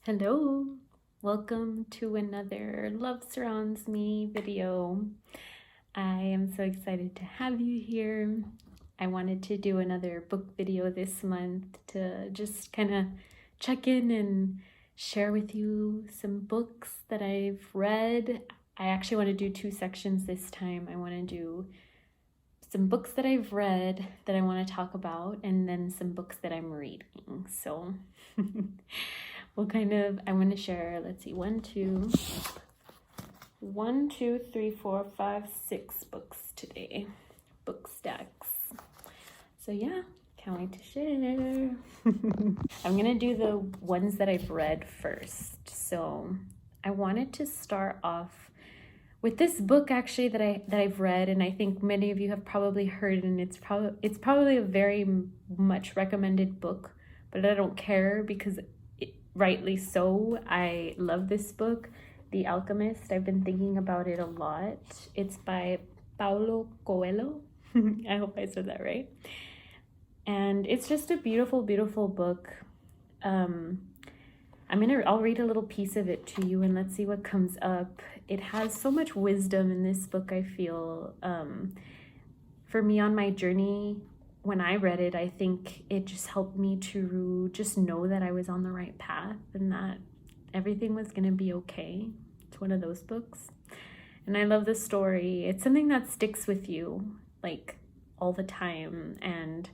Hello, welcome to another Love Surrounds Me video. I am so excited to have you here. I wanted to do another book video this month to just kind of check in and share with you some books that I've read. I actually want to do two sections this time. I want to do some books that I've read that I want to talk about, and then some books that I'm reading. So I want to share, let's see, 6 books today. Book stacks. So yeah, can't wait to share. I'm going to do the ones that I've read first. So I wanted to start off with this book actually that I've read, and I think many of you have probably heard, and it's probably a very much recommended book, but I don't care because rightly so. I love this book, The Alchemist. I've been thinking about it a lot. It's by Paulo Coelho. I hope I said that right. And it's just a beautiful, beautiful book. I'll read a little piece of it to you and let's see what comes up. It has so much wisdom in this book, I feel. For me on my journey, when I read it, I think it just helped me to just know that I was on the right path and that everything was going to be okay. It's one of those books. And I love the story. It's something that sticks with you, like, all the time. And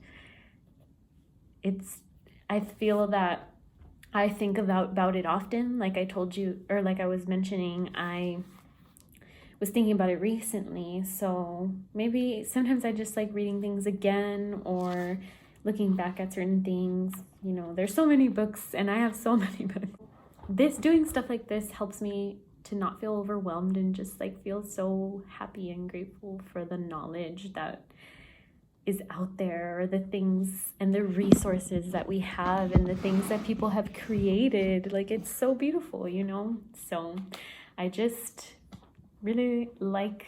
I feel that I think about it often. Like I told you, or like I was mentioning, I was thinking about it recently. So maybe sometimes I just like reading things again or looking back at certain things. You know, there's so many books and I have so many books. Doing stuff like this helps me to not feel overwhelmed and just like feel so happy and grateful for the knowledge that is out there, or the things and the resources that we have and the things that people have created. Like, it's so beautiful, you know? So I just really like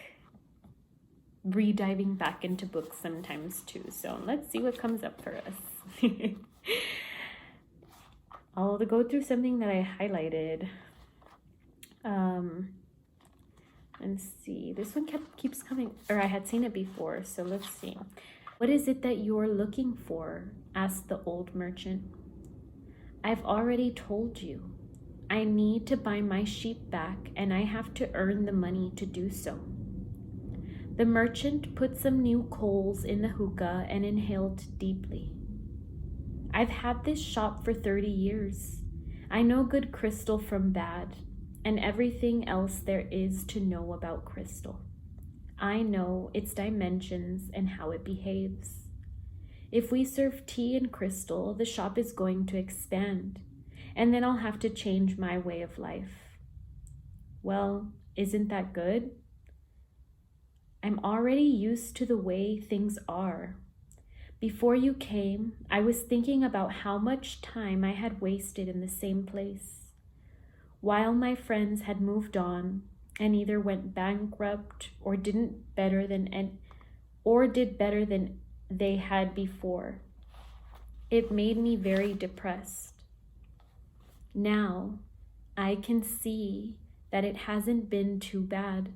re-diving back into books sometimes too. So let's see what comes up for us. I'll go through something that I highlighted. And see, this one keeps coming, or I had seen it before, so let's see. What is it that you're looking for? Asked the old merchant. I've already told you. I need to buy my sheep back, and I have to earn the money to do so. The merchant put some new coals in the hookah and inhaled deeply. I've had this shop for 30 years. I know good crystal from bad, and everything else there is to know about crystal. I know its dimensions and how it behaves. If we serve tea and crystal, the shop is going to expand, and then I'll have to change my way of life. Well, isn't that good? I'm already used to the way things are. Before you came, I was thinking about how much time I had wasted in the same place. While my friends had moved on and either went bankrupt or did better than they had before, it made me very depressed. Now, I can see that it hasn't been too bad.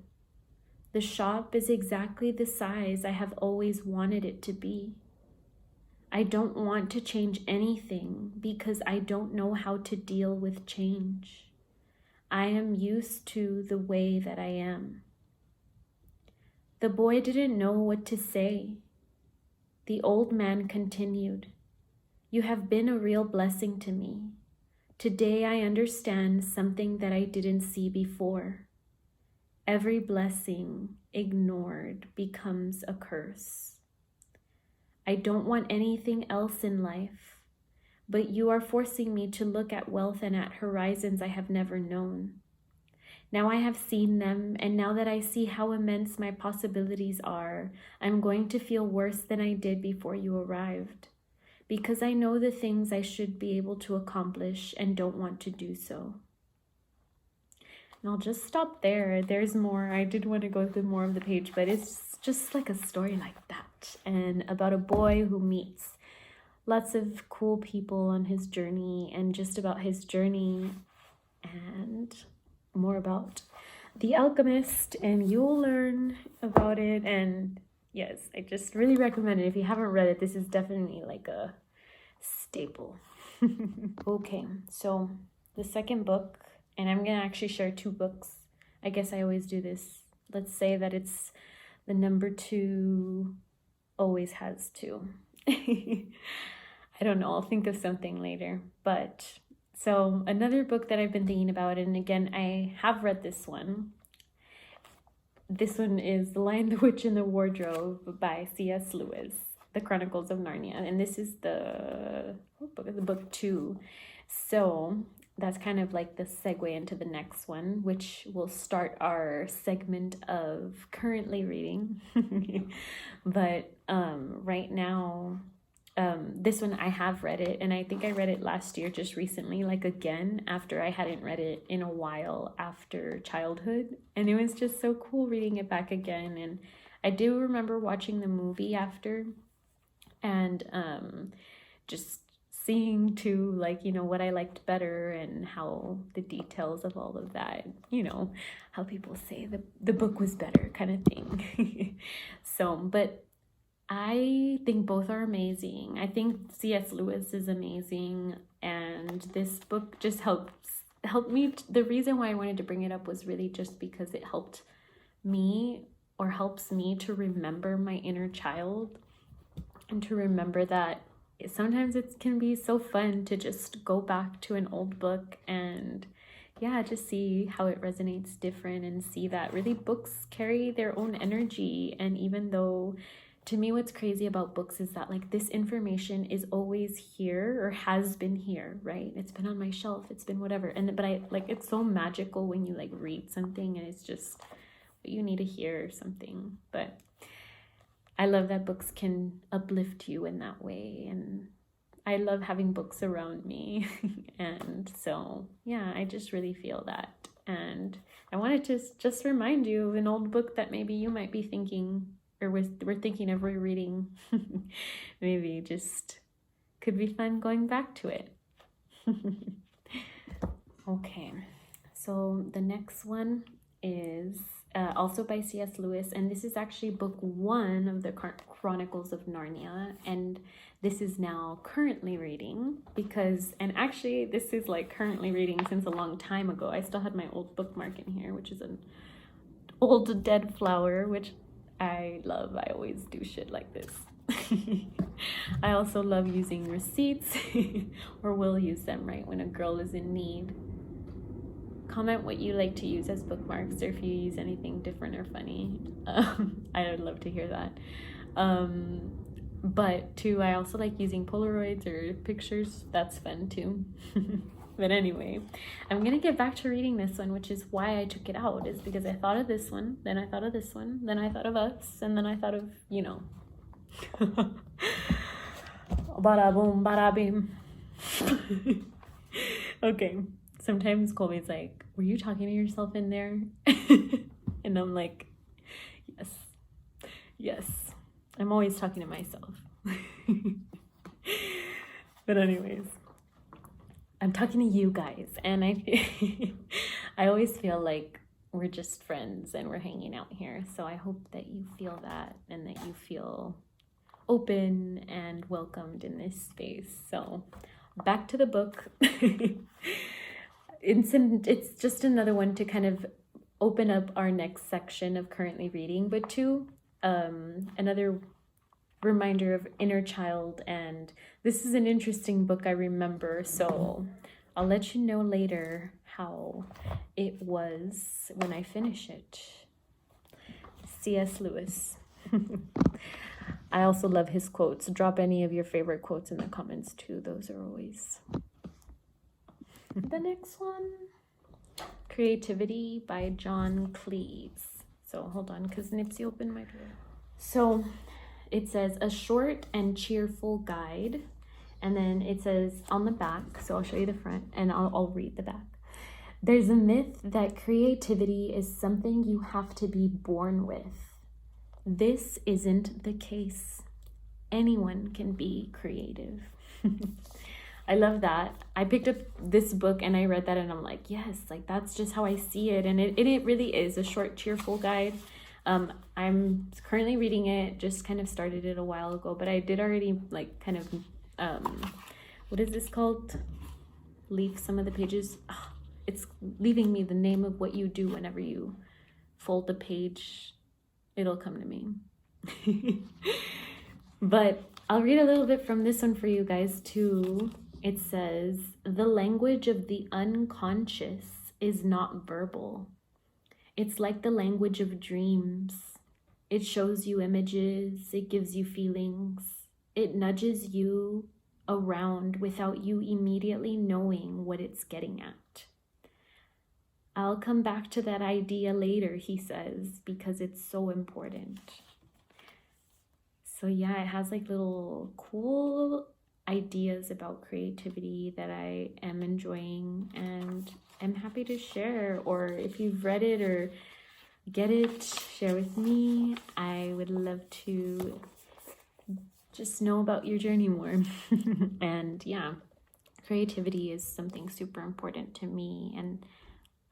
The shop is exactly the size I have always wanted it to be. I don't want to change anything because I don't know how to deal with change. I am used to the way that I am. The boy didn't know what to say. The old man continued, You have been a real blessing to me. Today I understand something that I didn't see before. Every blessing ignored becomes a curse. I don't want anything else in life, but you are forcing me to look at wealth and at horizons I have never known. Now I have seen them, and now that I see how immense my possibilities are, I'm going to feel worse than I did before you arrived, because I know the things I should be able to accomplish and don't want to do so. And I'll just stop there. There's more. I did want to go through more of the page, but it's just like a story like that, and about a boy who meets lots of cool people on his journey, and just about his journey and more about The Alchemist, and you'll learn about it. And yes, I just really recommend it. If you haven't read it, this is definitely like a staple. Okay, so the second book, and I'm gonna actually share 2 books. I guess I always do this. Let's say that it's the number 2 always has 2. I don't know, I'll think of something later. But so another book that I've been thinking about, and again, I have read this one. This one is The Lion, the Witch, and the Wardrobe by C.S. Lewis, The Chronicles of Narnia. And this is the book 2. So that's kind of like the segue into the next one, which will start our segment of currently reading. But right now, this one I have read it, and I think I read it last year, just recently, like again, after I hadn't read it in a while after childhood, and it was just so cool reading it back again. And I do remember watching the movie after, and just seeing too, like, you know, what I liked better and how the details of all of that, you know, how people say the book was better kind of thing. So, but I think both are amazing. I think C.S. Lewis is amazing, and this book just helped me. The reason why I wanted to bring it up was really just because it helped me, or helps me, to remember my inner child, and to remember that sometimes it can be so fun to just go back to an old book and just see how it resonates different, and see that really books carry their own energy. And even though, to me, what's crazy about books is that, like, this information is always here, or has been here, right? It's been on my shelf, it's been whatever. But I like, it's so magical when you like read something and it's just what you need to hear or something. But I love that books can uplift you in that way, and I love having books around me. And so I just really feel that. And I wanted to just remind you of an old book that maybe you might be thinking, or we're thinking of rereading. Maybe just could be fun going back to it. Okay, so the next one is also by C.S. Lewis, and this is actually book 1 of the Chronicles of Narnia, and this is now currently reading, and actually this is like currently reading since a long time ago. I still had my old bookmark in here, which is an old dead flower, which I love. I always do shit like this. I also love using receipts, or will use them, right, when a girl is in need. Comment what you like to use as bookmarks, or if you use anything different or funny. I would love to hear that. But too, I also like using Polaroids or pictures. That's fun too. But anyway, I'm gonna get back to reading this one, which is why I took it out, is because I thought of this one, then I thought of this one, then I thought of us, and then I thought of, you know. Bada boom, bada bing. Okay, sometimes Colby's like, were you talking to yourself in there? And I'm like, yes, I'm always talking to myself. But anyways, I'm talking to you guys, and I always feel like we're just friends and we're hanging out here. So I hope that you feel that, and that you feel open and welcomed in this space. So back to the book. It's just another one to kind of open up our next section of currently reading, but too, another reminder of inner child. And this is an interesting book, I remember, so I'll let you know later how it was when I finish it. C.S. Lewis. I also love his quotes. Drop any of your favorite quotes in the comments too. Those are always... The next one, Creativity by John Cleese. So hold on, because Nipsey opened my door. So it says, a short and cheerful guide. And then it says on the back, so I'll show you the front and I'll read the back. There's a myth that creativity is something you have to be born with. This isn't the case. Anyone can be creative. I love that. I picked up this book and I read that and I'm like, yes, like that's just how I see it. And it really is a short, cheerful guide. I'm currently reading it, just kind of started it a while ago, but I did already like kind of, what is this called? Leave some of the pages. Oh, it's leaving me the name of what you do whenever you fold the page. It'll come to me. But I'll read a little bit from this one for you guys too. It says, the language of the unconscious is not verbal. It's like the language of dreams. It shows you images, it gives you feelings, it nudges you around without you immediately knowing what it's getting at. I'll come back to that idea later, he says, because it's so important. So yeah, it has like little cool ideas about creativity that I am enjoying and am happy to share. Or if you've read it or get it, share with me. I would love to just know about your journey more. And yeah, creativity is something super important to me, and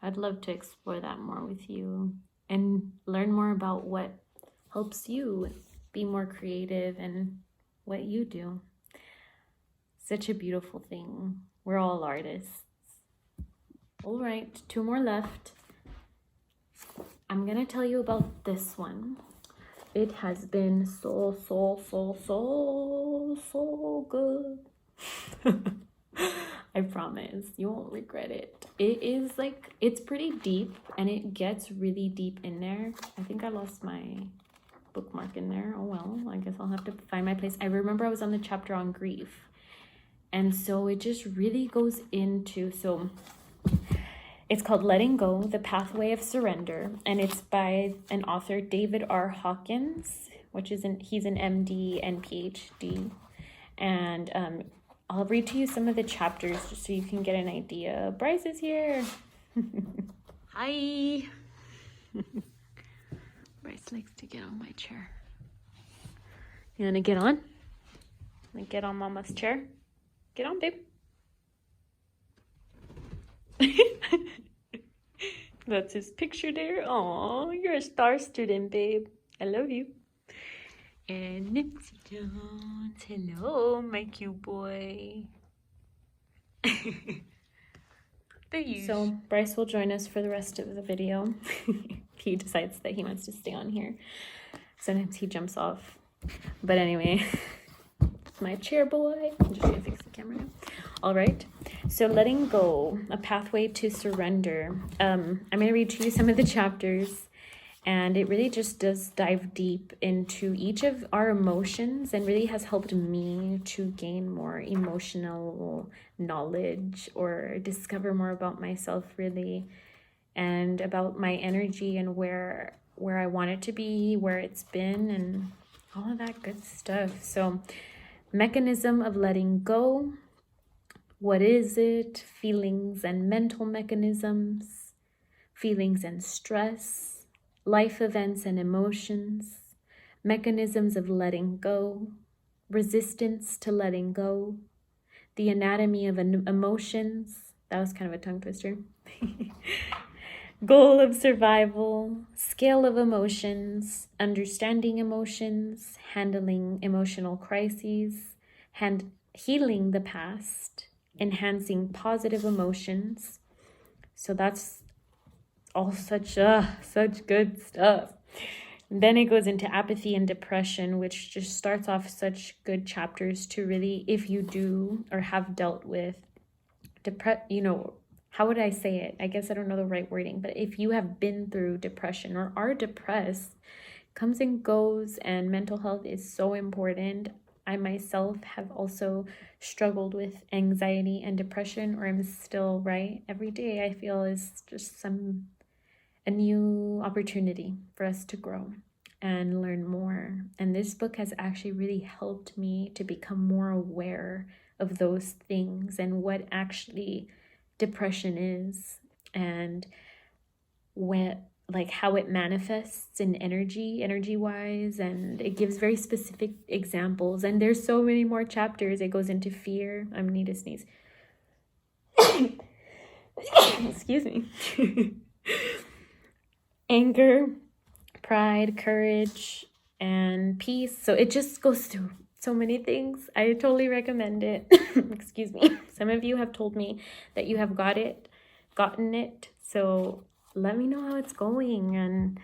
I'd love to explore that more with you and learn more about what helps you be more creative and what you do. Such a beautiful thing. We're all artists. All right, 2 more left. I'm gonna tell you about this one. It has been so good. I promise you won't regret it. It is like, it's pretty deep and it gets really deep in there. I think I lost my bookmark in there. Oh well, I guess I'll have to find my place. I remember I was on the chapter on grief. And so it just really goes into, so it's called Letting Go, The Pathway of Surrender. And it's by an author, David R. Hawkins, he's an MD and Ph.D. And I'll read to you some of the chapters just so you can get an idea. Bryce is here. Hi. Bryce likes to get on my chair. You want to get on? Like get on Mama's chair? Get on, babe. That's his picture there. Aw, you're a star student, babe. I love you. And Nipsey Jones. Hello, my cute boy. So Bryce will join us for the rest of the video. He decides that he wants to stay on here. Sometimes he jumps off. But anyway, my chair boy. I'm just gonna fix the camera now. All right. So Letting Go, A Pathway to Surrender. I'm gonna read to you some of the chapters. And it really just does dive deep into each of our emotions and really has helped me to gain more emotional knowledge or discover more about myself really, and about my energy and where I want it to be, where it's been, and all of that good stuff. So mechanism of letting go. What is it? Feelings and mental mechanisms, feelings and stress, life events and emotions, mechanisms of letting go, resistance to letting go, the anatomy of emotions. That was kind of a tongue twister. Goal of survival, scale of emotions, understanding emotions, handling emotional crises, healing the past, enhancing positive emotions. So that's all such good stuff. And then it goes into apathy and depression, which just starts off such good chapters to really, if you do or have dealt with how would I say it? I guess I don't know the right wording, but if you have been through depression or are depressed, comes and goes, and mental health is so important. I myself have also struggled with anxiety and depression, or I'm still, right? Every day I feel is just a new opportunity for us to grow and learn more. And this book has actually really helped me to become more aware of those things and what actually depression is, and like how it manifests in energy wise, and it gives very specific examples, and there's so many more chapters. It goes into fear. I'm gonna need to sneeze. Excuse me. Anger, pride, courage, and peace. So it just goes through so many things. I totally recommend it. Excuse me. Some of you have told me that you have gotten it. So let me know how it's going, and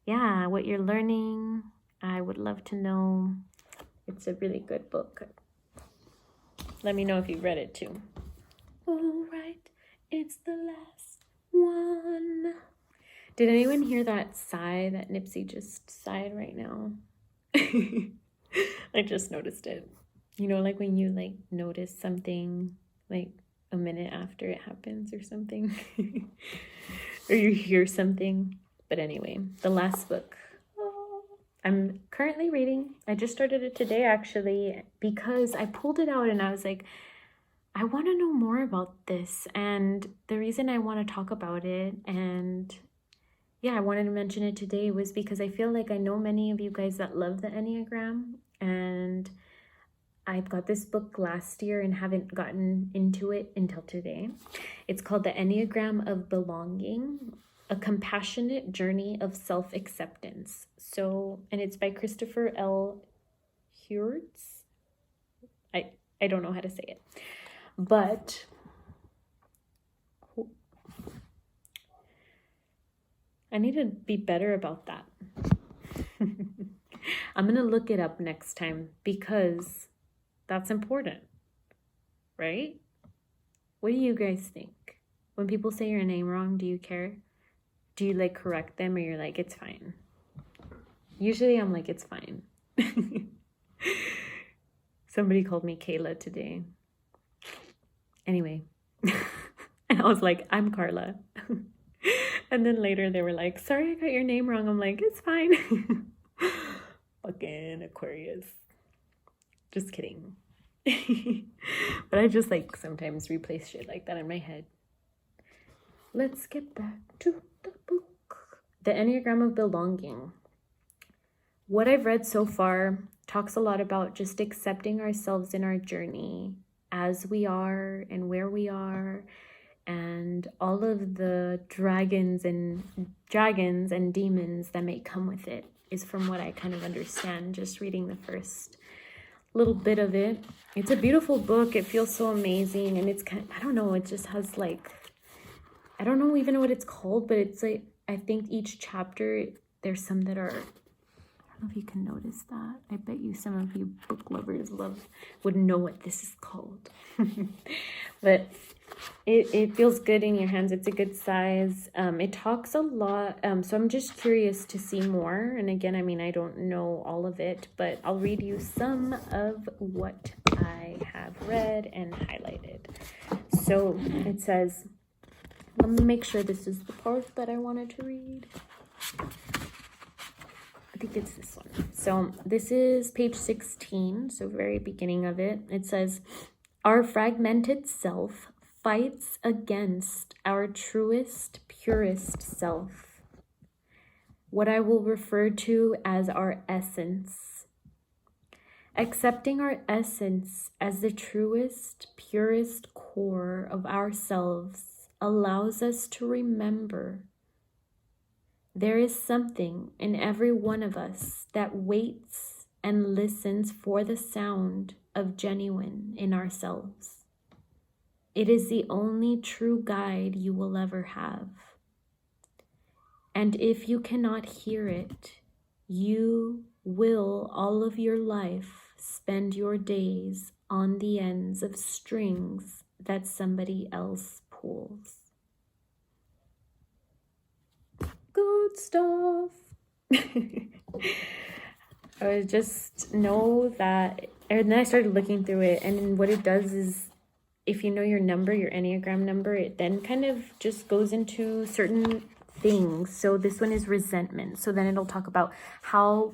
yeah, what you're learning. I would love to know. It's a really good book. Let me know if you've read it too. All right, it's the last one. Did anyone hear that sigh that Nipsey just sighed right now? I just noticed it. You know, like when you like notice something like a minute after it happens or something. Or you hear something. But anyway, the last book I'm currently reading. I just started it today actually, because I pulled it out and I was like, I want to know more about this. And the reason I want to talk about it, and yeah, I wanted to mention it today, was because I feel like I know many of you guys that love the Enneagram, and I got this book last year and haven't gotten into it until today. It's called The Enneagram of Belonging, A Compassionate Journey of Self-Acceptance. So, and it's by Christopher L. Heuertz. I don't know how to say it, but I need to be better about that. I'm going to look it up next time because that's important, right? What do you guys think? When people say your name wrong, do you care? Do you like correct them, or you're like, it's fine? Usually I'm like, it's fine. Somebody called me Kayla today. Anyway. And I was like, I'm Karla. And then later they were like, sorry, I got your name wrong. I'm like, it's fine. Fucking Aquarius. Just kidding. But I just like sometimes replace shit like that in my head. Let's get back to the book. The Enneagram of Belonging. What I've read so far talks a lot about just accepting ourselves in our journey as we are and where we are, and all of the dragons and demons that may come with it, is from what I kind of understand just reading the first little bit of it. It's a beautiful book. It feels so amazing, and it's kind of, I don't know, it just has like, I don't know even what it's called, but it's like, I think each chapter, there's some that are, I don't know if you can notice that. I bet you some of you book lovers would know what this is called. But it feels good in your hands. It's a good size. It talks a lot. So I'm just curious to see more. And again, I mean, I don't know all of it, but I'll read you some of what I have read and highlighted. So it says, let me make sure this is the part that I wanted to read. I think it's this one. So this is page 16, so very beginning of it. It says, our fragmented self fights against our truest, purest self, what I will refer to as our essence. Accepting our essence as the truest, purest core of ourselves allows us to remember there is something in every one of us that waits and listens for the sound of genuine in ourselves. It is the only true guide you will ever have. And if you cannot hear it, you will all of your life spend your days on the ends of strings that somebody else pulls. Good stuff. I was just know that, and then I started looking through it, and what it does is, if you know your number, your Enneagram number, it then kind of just goes into certain things. So this one is resentment. So then it'll talk about how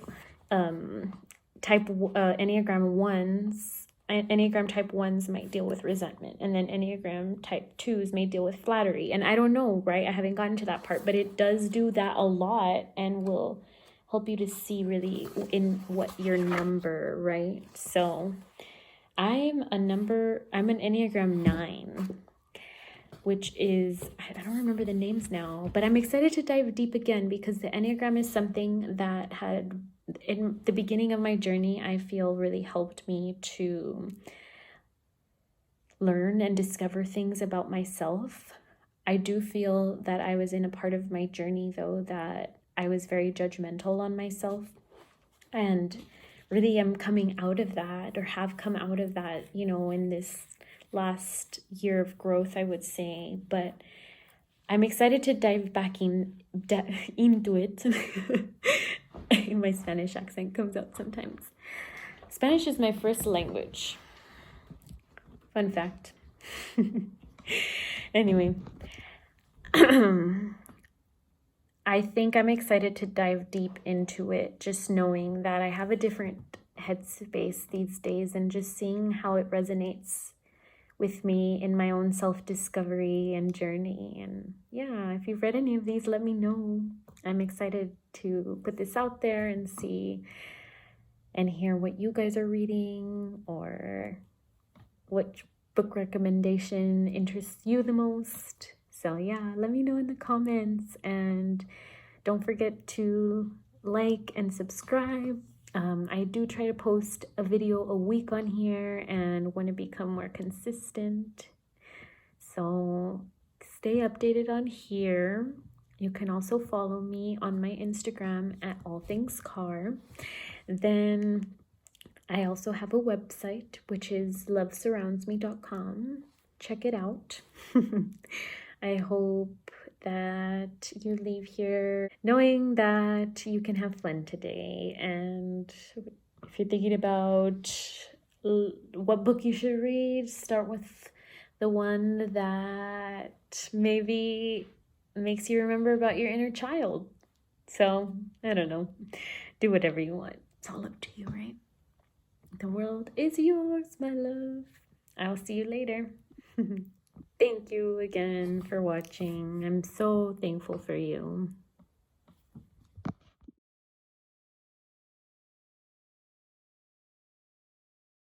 type Enneagram 1s Enneagram type 1s might deal with resentment, and then Enneagram type 2s may deal with flattery. And I don't know, right? I haven't gotten to that part, but it does do that a lot and will help you to see really in what your number, right? So I'm an Enneagram 9, which is, I don't remember the names now, but I'm excited to dive deep again because the Enneagram is something that had, in the beginning of my journey, I feel really helped me to learn and discover things about myself. I do feel that I was in a part of my journey, though, that I was very judgmental on myself, and really am coming out of that, or have come out of that, you know, in this last year of growth, I would say. But I'm excited to dive back into it. My Spanish accent comes out sometimes. Spanish is my first language. Fun fact. Anyway, I think I'm excited to dive deep into it, just knowing that I have a different headspace these days and just seeing how it resonates with me in my own self-discovery and journey. And yeah, if you've read any of these, let me know. I'm excited to put this out there and see and hear what you guys are reading, or what book recommendation interests you the most. So yeah, let me know in the comments, and don't forget to like and subscribe. I do try to post a video a week on here and want to become more consistent. So stay updated on here. You can also follow me on my Instagram at allthingscar. Then I also have a website, which is lovesurroundsme.com. Check it out. I hope that you leave here knowing that you can have fun today. And if you're thinking about what book you should read, start with the one that maybe makes you remember about your inner child. So, I don't know. Do whatever you want. It's all up to you, right? The world is yours, my love. I'll see you later. Thank you again for watching. I'm so thankful for you.